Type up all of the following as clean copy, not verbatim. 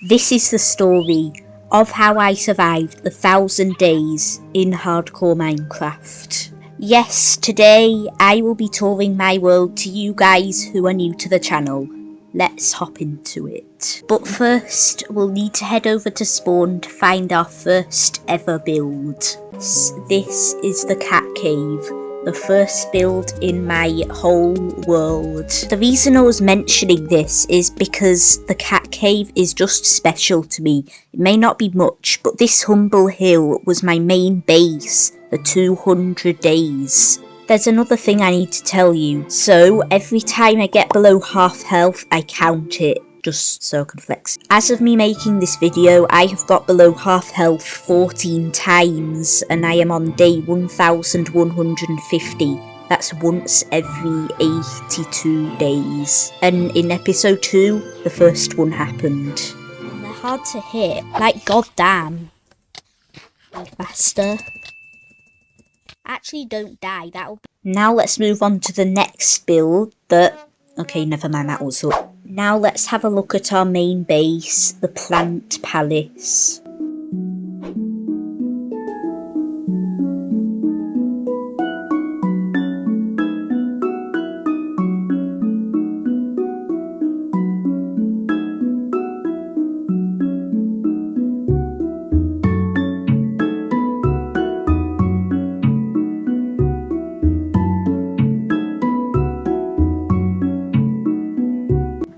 This is the story of how I survived the 1,000 days in hardcore Minecraft. Yes, today I will be touring my world to you guys who are new to the channel. Let's hop into it. But first, we'll need to head over to spawn to find our first ever build. This is the cat cave, the first build in my whole world. The reason I was mentioning this is because the cat cave is just special to me. It may not be much, but this humble hill was my main base for 200 days. There's another thing I need to tell you. So every time I get below half health, I count it, just so I can flex. As of me making this video, I have got below half health 14 times, and I am on day 1150. That's once every 82 days. And in episode 2, the first one happened. And they're hard to hit, like goddamn. Faster. Actually, don't die, that'll be... Now let's move on to the next build that... Okay, never mind, that was up. Now let's have a look at our main base, the Plant Palace.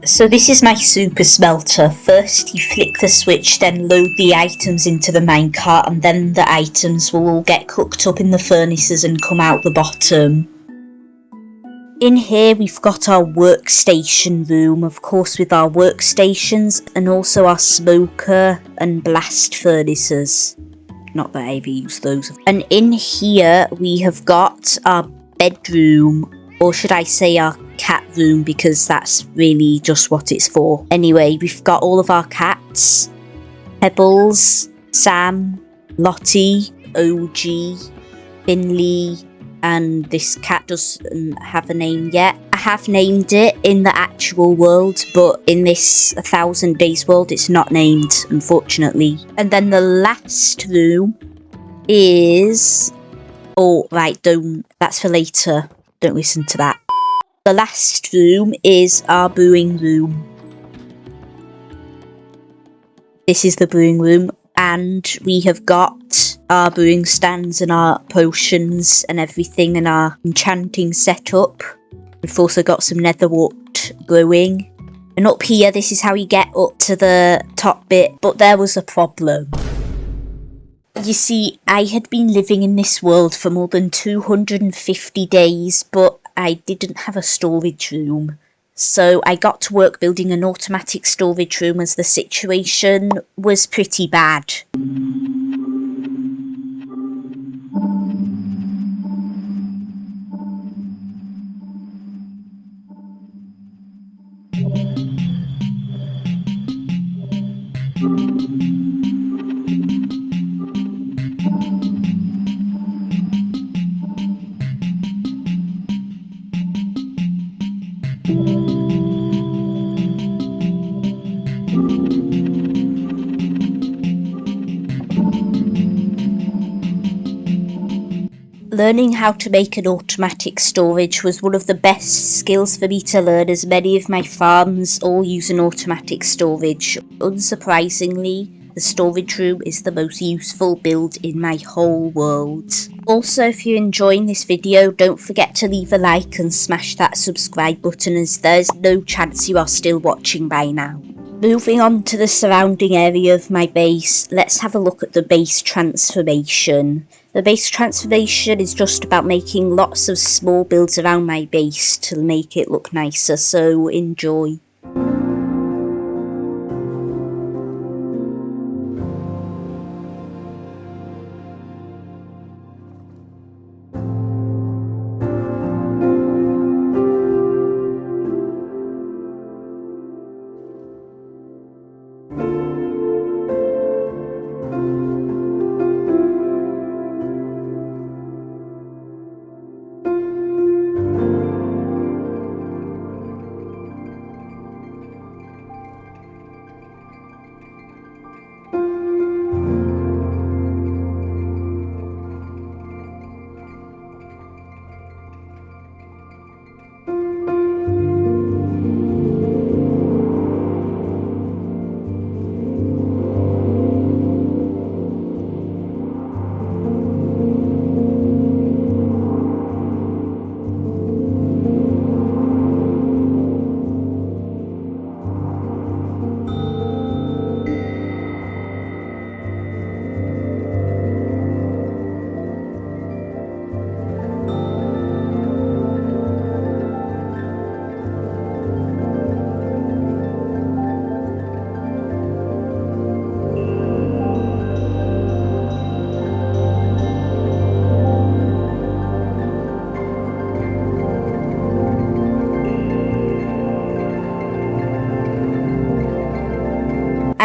So this is my super smelter. First you flick the switch, then load the items into the minecart, and then the items will all get cooked up in the furnaces and come out the bottom. In here we've got our workstation room, of course, with our workstations and also our smoker and blast furnaces. Not that I ever use those. And in here we have got our bedroom, or should I say our cat room, because that's really just what it's for. Anyway, we've got all of our cats. Pebbles, Sam, Lottie, OG, Finley, and this cat doesn't have a name yet. I have named it in the actual world, but in this 1,000 days world it's not named, unfortunately. And then the last room is... Oh, right, that's for later. Don't listen to that. The last room is our brewing room. This is the brewing room, and we have got our brewing stands and our potions and everything and our enchanting setup. We've also got some nether wart brewing. And up here, this is how you get up to the top bit, but there was a problem. You see, I had been living in this world for more than 250 days, but I didn't have a storage room. So I got to work building an automatic storage room as the situation was pretty bad. Learning how to make an automatic storage was one of the best skills for me to learn, as many of my farms all use an automatic storage. Unsurprisingly, the storage room is the most useful build in my whole world. Also, if you're enjoying this video, don't forget to leave a like and smash that subscribe button, as there's no chance you are still watching by now. Moving on to the surrounding area of my base, let's have a look at the base transformation. The base transformation is just about making lots of small builds around my base to make it look nicer, so enjoy.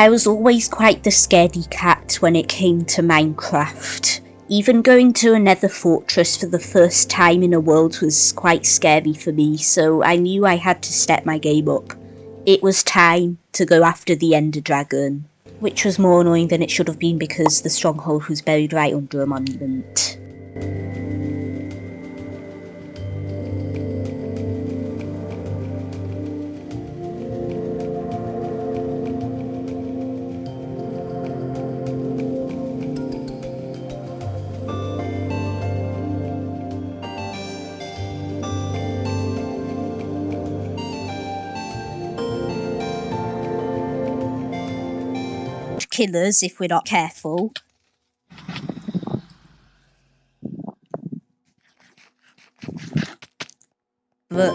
I was always quite the scaredy cat when it came to Minecraft. Even going to a nether fortress for the first time in a world was quite scary for me, so I knew I had to step my game up. It was time to go after the Ender Dragon, which was more annoying than it should have been because the stronghold was buried right under a monument. Killers if we're not careful. But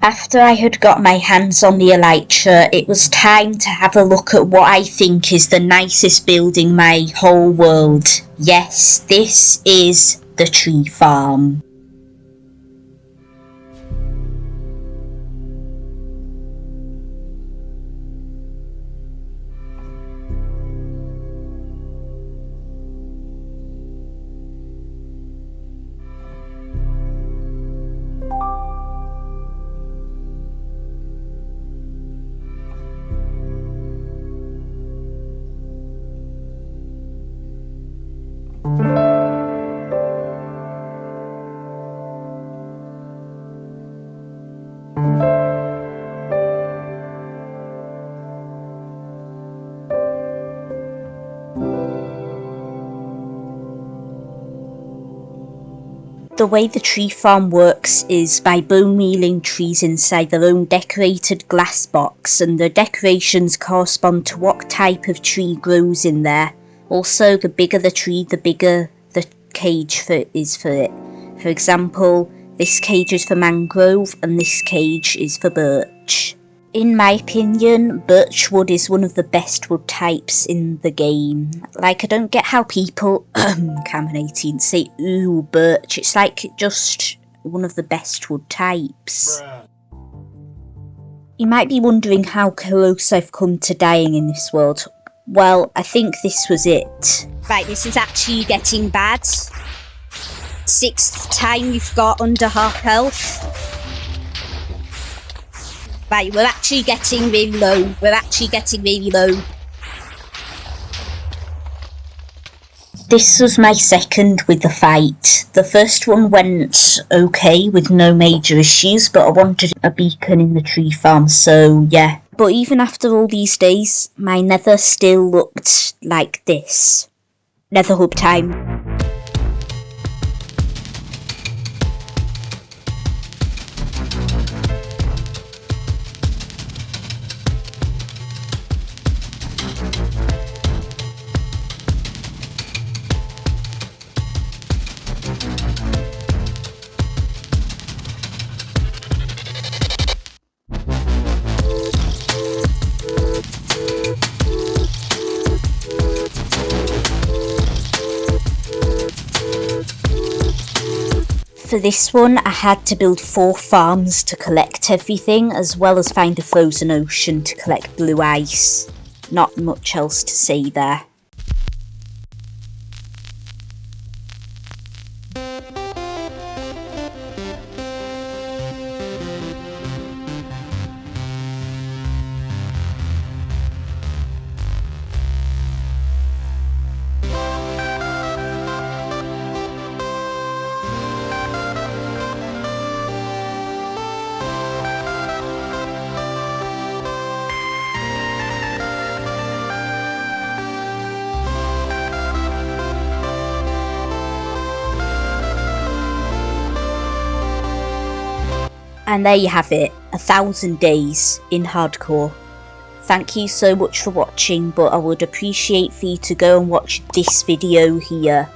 after I had got my hands on the elytra, it was time to have a look at what I think is the nicest building in my whole world. Yes, this is the tree farm. The way the tree farm works is by bone mealing trees inside their own decorated glass box, and the decorations correspond to what type of tree grows in there. Also, the bigger the tree, the bigger the cage is for it. For example, this cage is for mangrove and this cage is for birch. In my opinion, birch wood is one of the best wood types in the game. Like, I don't get how people, Cameron18, say, ooh, birch. It's like just one of the best wood types. Bruh. You might be wondering how close I've come to dying in this world. Well, I think this was it. Right, this is actually getting bad. 6th time we've got under half health. Right, we're actually getting really low. This was my second with the fight. The first one went okay with no major issues, but I wanted a beacon in the tree farm, so yeah. But even after all these days, my nether still looked like this. Nether hub time. For this one, I had to build 4 farms to collect everything, as well as find a frozen ocean to collect blue ice. Not much else to say there. And there you have it, 1000 days in hardcore. Thank you so much for watching, but I would appreciate for you to go and watch this video here.